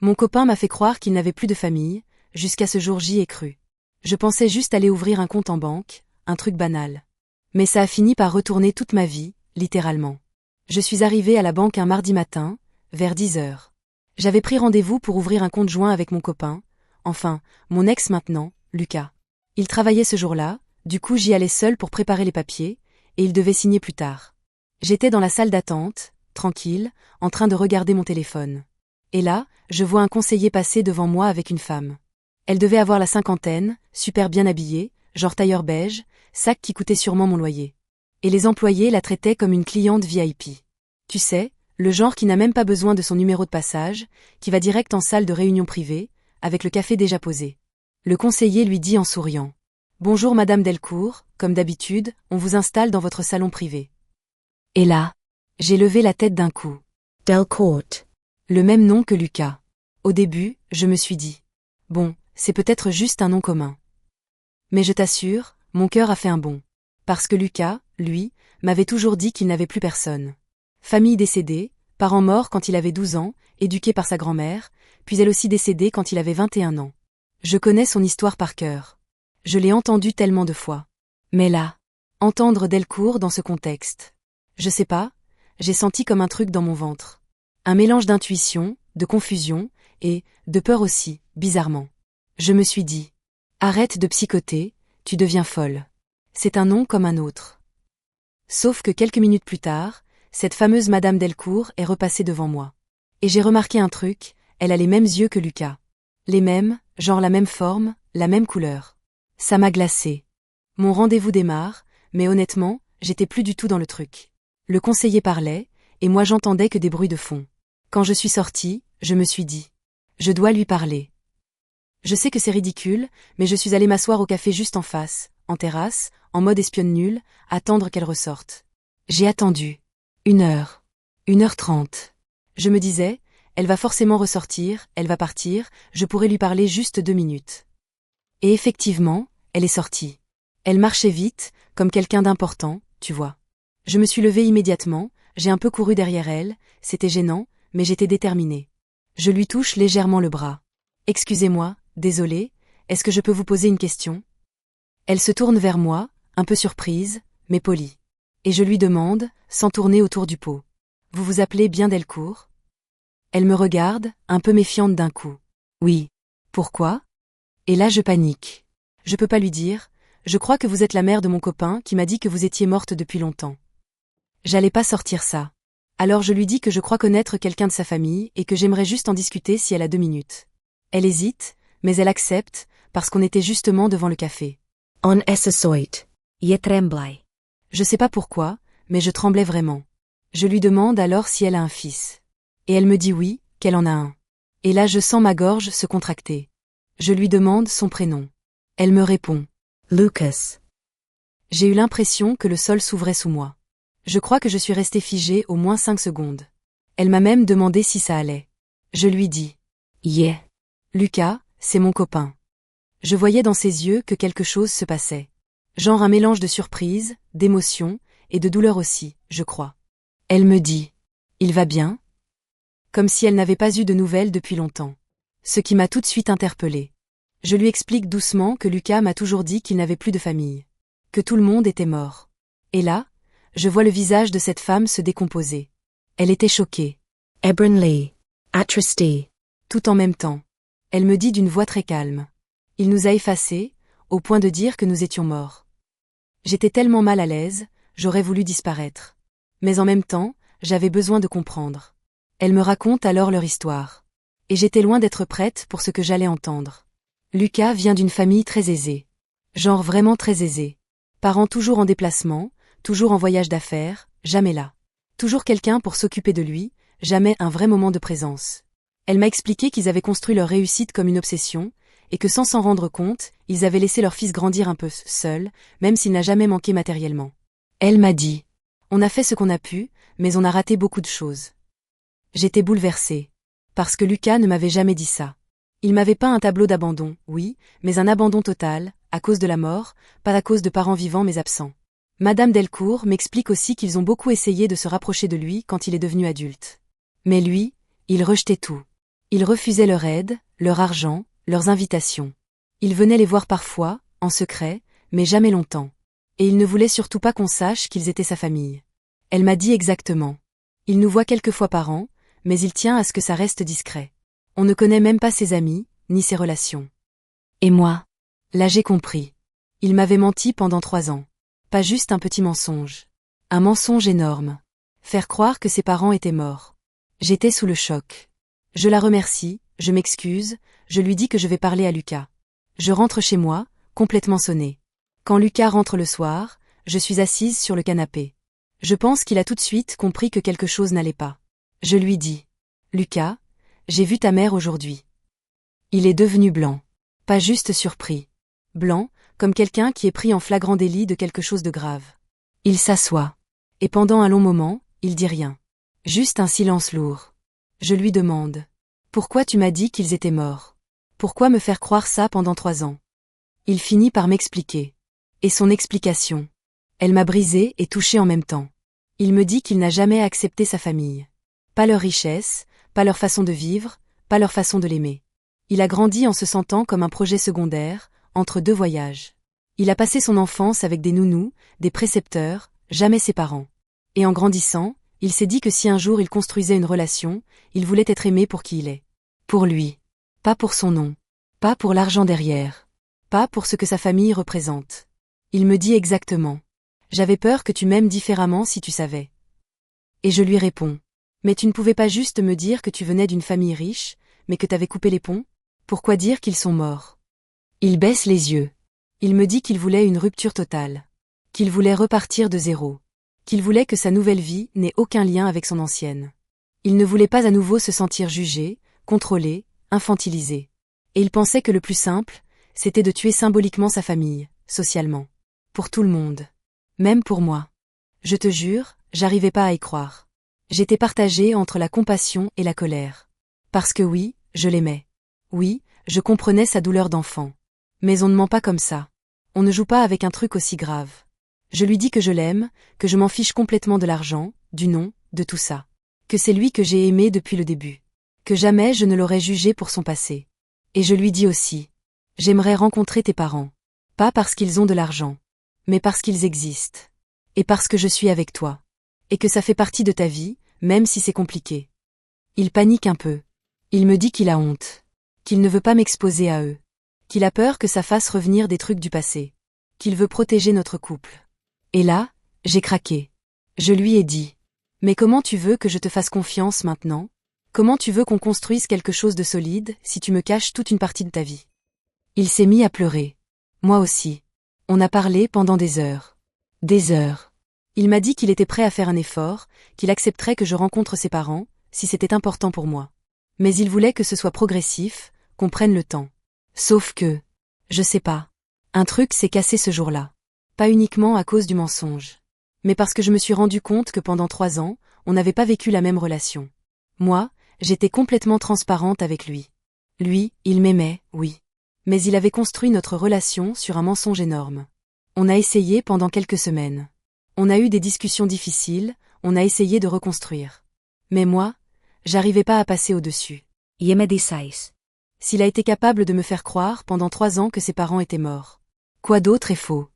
Mon copain m'a fait croire qu'il n'avait plus de famille, jusqu'à ce jour j'y ai cru. Je pensais juste aller ouvrir un compte en banque, un truc banal. Mais ça a fini par retourner toute ma vie, littéralement. Je suis arrivée à la banque un mardi matin, vers 10 heures. J'avais pris rendez-vous pour ouvrir un compte joint avec mon copain, enfin, mon ex maintenant, Lucas. Il travaillait ce jour-là, du coup j'y allais seule pour préparer les papiers, et il devait signer plus tard. J'étais dans la salle d'attente, tranquille, en train de regarder mon téléphone. Et là, je vois un conseiller passer devant moi avec une femme. Elle devait avoir la cinquantaine, super bien habillée, genre tailleur beige, sac qui coûtait sûrement mon loyer. Et les employés la traitaient comme une cliente VIP. Tu sais, le genre qui n'a même pas besoin de son numéro de passage, qui va direct en salle de réunion privée, avec le café déjà posé. Le conseiller lui dit en souriant. « Bonjour Madame Delcourt, comme d'habitude, on vous installe dans votre salon privé. » Et là, j'ai levé la tête d'un coup. Delcourt. Le même nom que Lucas. Au début, je me suis dit. Bon, c'est peut-être juste un nom commun. Mais je t'assure, mon cœur a fait un bond. Parce que Lucas, lui, m'avait toujours dit qu'il n'avait plus personne. Famille décédée, parents morts quand il avait 12 ans, éduqué par sa grand-mère, puis elle aussi décédée quand il avait 21 ans. Je connais son histoire par cœur. Je l'ai entendue tellement de fois. Mais là, entendre Delcourt dans ce contexte. Je sais pas, j'ai senti comme un truc dans mon ventre. Un mélange d'intuition, de confusion, et de peur aussi, bizarrement. Je me suis dit. Arrête de psychoter, tu deviens folle. C'est un nom comme un autre. Sauf que quelques minutes plus tard, cette fameuse Madame Delcourt est repassée devant moi. Et j'ai remarqué un truc, elle a les mêmes yeux que Lucas. Les mêmes, genre la même forme, la même couleur. Ça m'a glacé. Mon rendez-vous démarre, mais honnêtement, j'étais plus du tout dans le truc. Le conseiller parlait, et moi j'entendais que des bruits de fond. Quand je suis sortie, je me suis dit. Je dois lui parler. Je sais que c'est ridicule, mais je suis allée m'asseoir au café juste en face, en terrasse, en mode espionne nulle, attendre qu'elle ressorte. J'ai attendu. 1 heure. 1h30. Je me disais, elle va forcément ressortir, elle va partir, je pourrais lui parler juste 2 minutes. Et effectivement, elle est sortie. Elle marchait vite, comme quelqu'un d'important, tu vois. Je me suis levée immédiatement, j'ai un peu couru derrière elle, c'était gênant, mais j'étais déterminée. Je lui touche légèrement le bras. Excusez-moi, désolée, est-ce que je peux vous poser une question ? Elle se tourne vers moi, un peu surprise, mais polie. Et je lui demande, sans tourner autour du pot. Vous vous appelez bien Delcourt ? Elle me regarde, un peu méfiante d'un coup. Oui. Pourquoi ? Et là je panique. Je peux pas lui dire, je crois que vous êtes la mère de mon copain qui m'a dit que vous étiez morte depuis longtemps. J'allais pas sortir ça. Alors je lui dis que je crois connaître quelqu'un de sa famille et que j'aimerais juste en discuter si elle a 2 minutes. Elle hésite, mais elle accepte, parce qu'on était justement devant le café. On soit. Je tremblais. Je sais pas pourquoi, mais je tremblais vraiment. Je lui demande alors si elle a un fils. Et elle me dit oui, qu'elle en a un. Et là je sens ma gorge se contracter. Je lui demande son prénom. Elle me répond. Lucas. J'ai eu l'impression que le sol s'ouvrait sous moi. Je crois que je suis restée figée au moins 5 secondes. Elle m'a même demandé si ça allait. Je lui dis. Yeah. Lucas, c'est mon copain. Je voyais dans ses yeux que quelque chose se passait. Genre un mélange de surprise, d'émotion, et de douleur aussi, je crois. Elle me dit. Il va bien ? Comme si elle n'avait pas eu de nouvelles depuis longtemps. Ce qui m'a tout de suite interpellée. Je lui explique doucement que Lucas m'a toujours dit qu'il n'avait plus de famille. Que tout le monde était mort. Et là, je vois le visage de cette femme se décomposer. Elle était choquée. Ébranlée. Attristée. Tout en même temps. Elle me dit d'une voix très calme. Il nous a effacés, au point de dire que nous étions morts. J'étais tellement mal à l'aise, j'aurais voulu disparaître. Mais en même temps, j'avais besoin de comprendre. Elle me raconte alors leur histoire. Et j'étais loin d'être prête pour ce que j'allais entendre. Lucas vient d'une famille très aisée. Genre vraiment très aisée. Parents toujours en déplacement, toujours en voyage d'affaires, jamais là. Toujours quelqu'un pour s'occuper de lui, jamais un vrai moment de présence. Elle m'a expliqué qu'ils avaient construit leur réussite comme une obsession, et que sans s'en rendre compte, ils avaient laissé leur fils grandir un peu seul, même s'il n'a jamais manqué matériellement. Elle m'a dit. On a fait ce qu'on a pu, mais on a raté beaucoup de choses. J'étais bouleversée. Parce que Lucas ne m'avait jamais dit ça. Il m'avait peint un tableau d'abandon, oui, mais un abandon total, à cause de la mort, pas à cause de parents vivants mais absents. Madame Delcourt m'explique aussi qu'ils ont beaucoup essayé de se rapprocher de lui quand il est devenu adulte. Mais lui, il rejetait tout. Il refusait leur aide, leur argent, leurs invitations. Il venait les voir parfois, en secret, mais jamais longtemps. Et il ne voulait surtout pas qu'on sache qu'ils étaient sa famille. Elle m'a dit exactement. Il nous voit quelques fois par an, mais il tient à ce que ça reste discret. On ne connaît même pas ses amis, ni ses relations. Et moi? Là j'ai compris. Il m'avait menti pendant 3 ans. Pas juste un petit mensonge. Un mensonge énorme. Faire croire que ses parents étaient morts. J'étais sous le choc. Je la remercie, je m'excuse, je lui dis que je vais parler à Lucas. Je rentre chez moi, complètement sonnée. Quand Lucas rentre le soir, je suis assise sur le canapé. Je pense qu'il a tout de suite compris que quelque chose n'allait pas. Je lui dis. Lucas, j'ai vu ta mère aujourd'hui. Il est devenu blanc. Pas juste surpris. Blanc, comme quelqu'un qui est pris en flagrant délit de quelque chose de grave. Il s'assoit. Et pendant un long moment, il dit rien. Juste un silence lourd. Je lui demande. Pourquoi tu m'as dit qu'ils étaient morts? Pourquoi me faire croire ça pendant 3 ans? Il finit par m'expliquer. Et son explication. Elle m'a brisée et touchée en même temps. Il me dit qu'il n'a jamais accepté sa famille. Pas leur richesse, pas leur façon de vivre, pas leur façon de l'aimer. Il a grandi en se sentant comme un projet secondaire, entre 2 voyages. Il a passé son enfance avec des nounous, des précepteurs, jamais ses parents. Et en grandissant, il s'est dit que si un jour il construisait une relation, il voulait être aimé pour qui il est. Pour lui. Pas pour son nom. Pas pour l'argent derrière. Pas pour ce que sa famille représente. Il me dit exactement. J'avais peur que tu m'aimes différemment si tu savais. Et je lui réponds. Mais tu ne pouvais pas juste me dire que tu venais d'une famille riche, mais que t'avais coupé les ponts? Pourquoi dire qu'ils sont morts? Il baisse les yeux. Il me dit qu'il voulait une rupture totale. Qu'il voulait repartir de zéro. Qu'il voulait que sa nouvelle vie n'ait aucun lien avec son ancienne. Il ne voulait pas à nouveau se sentir jugé, contrôlé, infantilisé. Et il pensait que le plus simple, c'était de tuer symboliquement sa famille, socialement. Pour tout le monde. Même pour moi. Je te jure, j'arrivais pas à y croire. J'étais partagée entre la compassion et la colère. Parce que oui, je l'aimais. Oui, je comprenais sa douleur d'enfant. Mais on ne ment pas comme ça. On ne joue pas avec un truc aussi grave. Je lui dis que je l'aime, que je m'en fiche complètement de l'argent, du nom, de tout ça. Que c'est lui que j'ai aimé depuis le début. Que jamais je ne l'aurais jugé pour son passé. Et je lui dis aussi. J'aimerais rencontrer tes parents. Pas parce qu'ils ont de l'argent. Mais parce qu'ils existent. Et parce que je suis avec toi. Et que ça fait partie de ta vie, même si c'est compliqué. Il panique un peu. Il me dit qu'il a honte. Qu'il ne veut pas m'exposer à eux. Qu'il a peur que ça fasse revenir des trucs du passé. Qu'il veut protéger notre couple. Et là, j'ai craqué. Je lui ai dit. Mais comment tu veux que je te fasse confiance maintenant? Comment tu veux qu'on construise quelque chose de solide si tu me caches toute une partie de ta vie? Il s'est mis à pleurer. Moi aussi. On a parlé pendant des heures. Des heures. Il m'a dit qu'il était prêt à faire un effort, qu'il accepterait que je rencontre ses parents, si c'était important pour moi. Mais il voulait que ce soit progressif, qu'on prenne le temps. Sauf que, je sais pas. Un truc s'est cassé ce jour-là. Pas uniquement à cause du mensonge. Mais parce que je me suis rendu compte que pendant 3 ans, on n'avait pas vécu la même relation. Moi, j'étais complètement transparente avec lui. Lui, il m'aimait, oui. Mais il avait construit notre relation sur un mensonge énorme. On a essayé pendant quelques semaines. On a eu des discussions difficiles, on a essayé de reconstruire. Mais moi, j'arrivais pas à passer au-dessus. S'il a été capable de me faire croire pendant 3 ans que ses parents étaient morts. Quoi d'autre est faux?